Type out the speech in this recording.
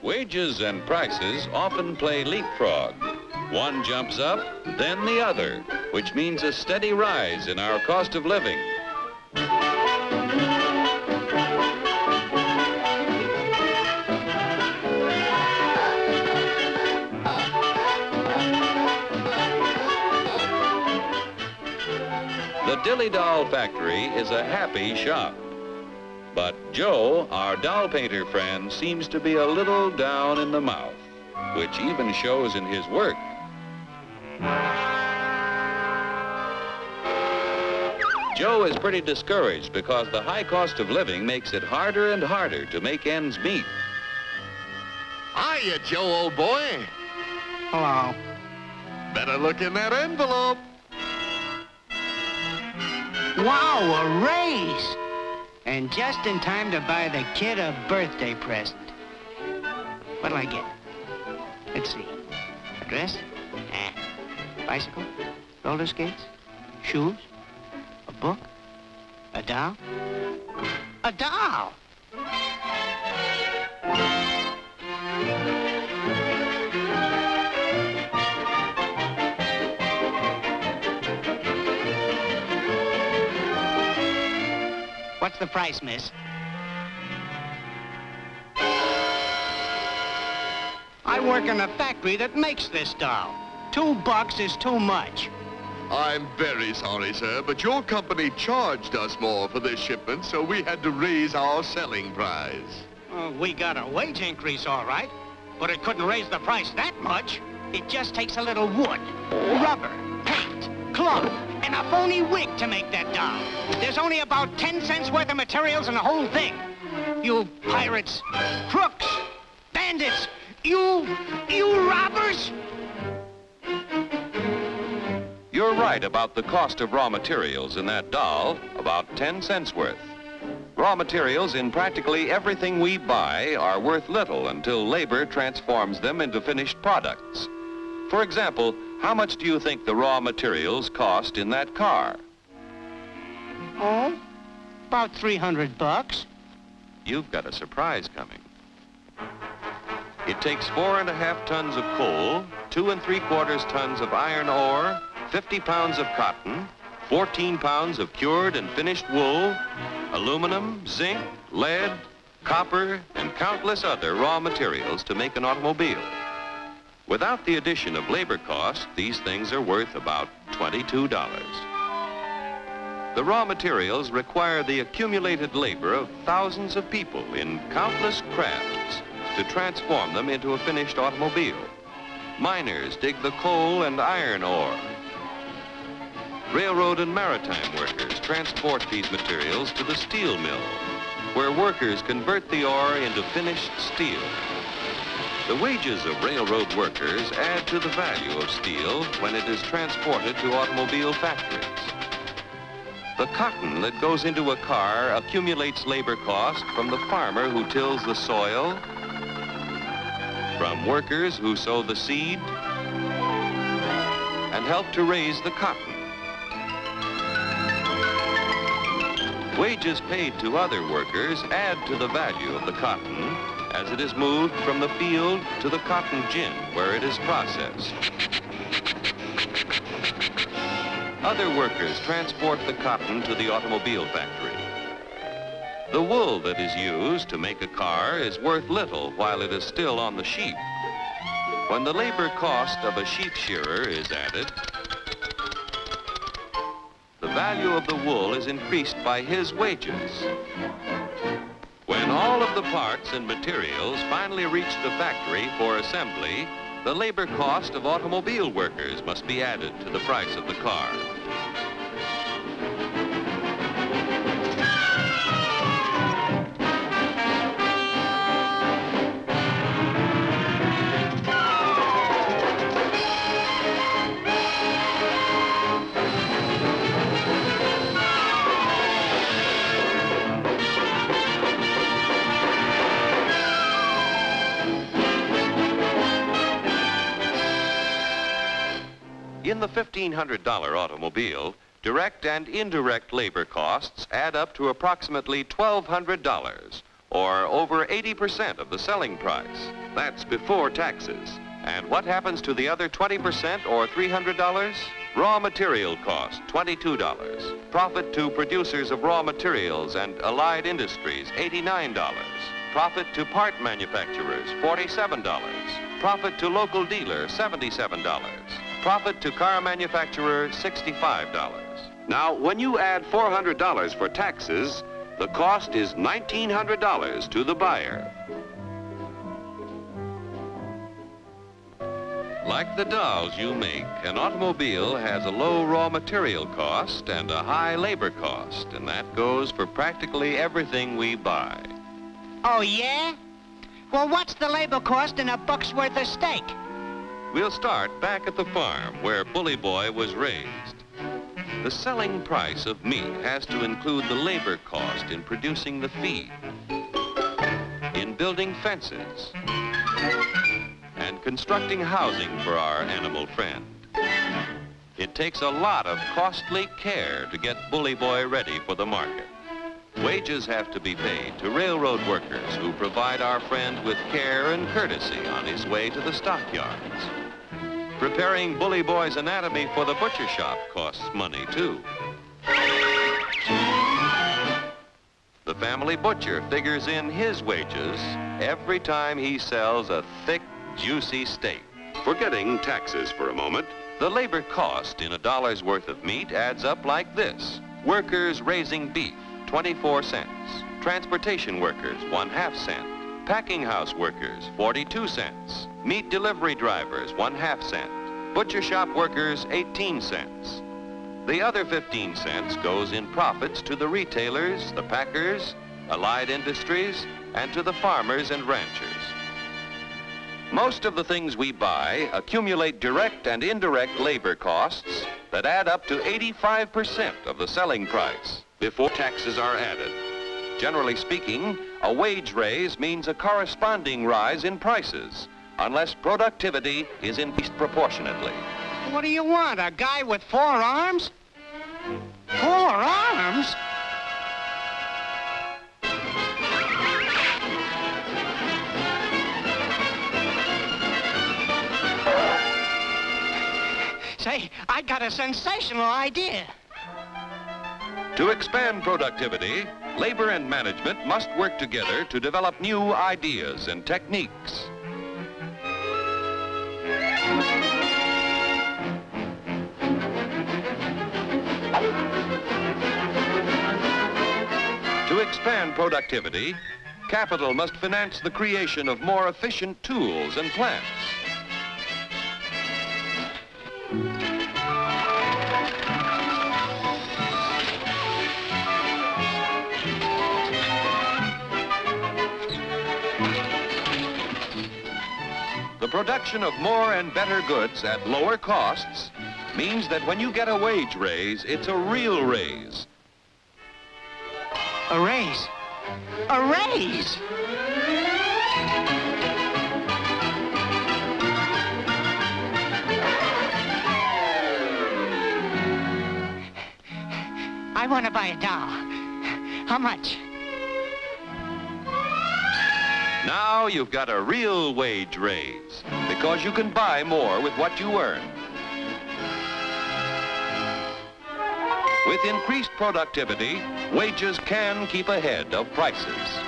Wages and prices often play leapfrog. One jumps up, then the other, which means a steady rise in our cost of living. The Dilly Doll Factory is a happy shop. But Joe, our doll painter friend, seems to be a little down in the mouth, which even shows in his work. Joe is pretty discouraged because the high cost of living makes it harder and harder to make ends meet. Hiya, Joe, old boy. Hello. Better look in that envelope. Wow, a raise! And just in time to buy the kid a birthday present. What'll I get? Let's see. A dress? Bicycle? Roller skates? Shoes? A book? A doll? A doll! What's the price, miss? I work in a factory that makes this doll. $2 is too much. I'm very sorry, sir, but your company charged us more for this shipment, so we had to raise our selling price. We got a wage increase, all right, but it couldn't raise the price that much. It just takes a little wood, rubber, paint, cloth, and a phony wig to make that doll. There's only about 10 cents worth of materials in the whole thing. You pirates, crooks, bandits, you robbers! You're right about the cost of raw materials in that doll, about 10 cents worth. Raw materials in practically everything we buy are worth little until labor transforms them into finished products. For example, how much do you think the raw materials cost in that car? Oh, about $300. You've got a surprise coming. It takes 4.5 tons of coal, 2 3/4 tons of iron ore, 50 pounds of cotton, 14 pounds of cured and finished wool, aluminum, zinc, lead, copper, and countless other raw materials to make an automobile. Without the addition of labor costs, these things are worth about $22. The raw materials require the accumulated labor of thousands of people in countless crafts to transform them into a finished automobile. Miners dig the coal and iron ore. Railroad and maritime workers transport these materials to the steel mill, where workers convert the ore into finished steel. The wages of railroad workers add to the value of steel when it is transported to automobile factories. The cotton that goes into a car accumulates labor cost from the farmer who tills the soil, from workers who sow the seed, and help to raise the cotton. Wages paid to other workers add to the value of the cotton as it is moved from the field to the cotton gin where it is processed. Other workers transport the cotton to the automobile factory. The wool that is used to make a car is worth little while it is still on the sheep. When the labor cost of a sheep shearer is added, the value of the wool is increased by his wages. When all of the parts and materials finally reach the factory for assembly, the labor cost of automobile workers must be added to the price of the car. In the $1,500 automobile, direct and indirect labor costs add up to approximately $1,200, or over 80% of the selling price. That's before taxes. And what happens to the other 20% or $300? Raw material cost, $22. Profit to producers of raw materials and allied industries, $89. Profit to part manufacturers, $47. Profit to local dealer, $77. Profit to car manufacturer, $65. Now, when you add $400 for taxes, the cost is $1,900 to the buyer. Like the dolls you make, an automobile has a low raw material cost and a high labor cost, and that goes for practically everything we buy. Oh, yeah? Well, what's the labor cost in a buck's worth of steak? We'll start back at the farm where Bully Boy was raised. The selling price of meat has to include the labor cost in producing the feed, in building fences, and constructing housing for our animal friend. It takes a lot of costly care to get Bully Boy ready for the market. Wages have to be paid to railroad workers who provide our friend with care and courtesy on his way to the stockyards. Preparing Bully Boy's anatomy for the butcher shop costs money, too. The family butcher figures in his wages every time he sells a thick, juicy steak. Forgetting taxes for a moment, the labor cost in a dollar's worth of meat adds up like this. Workers raising beef, 24 cents. Transportation workers, 1/2 cent. Packing house workers, 42 cents. Meat delivery drivers, 1/2 cent. Butcher shop workers, 18 cents. The other 15 cents goes in profits to the retailers, the packers, allied industries, and to the farmers and ranchers. Most of the things we buy accumulate direct and indirect labor costs that add up to 85% of the selling price before taxes are added. Generally speaking, a wage raise means a corresponding rise in prices, unless productivity is increased proportionately. What do you want, a guy with 4 arms? 4 arms? Say, I got a sensational idea. To expand productivity, labor and management must work together to develop new ideas and techniques. To expand productivity, capital must finance the creation of more efficient tools and plants. The production of more and better goods at lower costs means that when you get a wage raise, it's a real raise. A raise? A raise! I want to buy a doll. How much? Now you've got a real wage raise because you can buy more with what you earn. With increased productivity, wages can keep ahead of prices.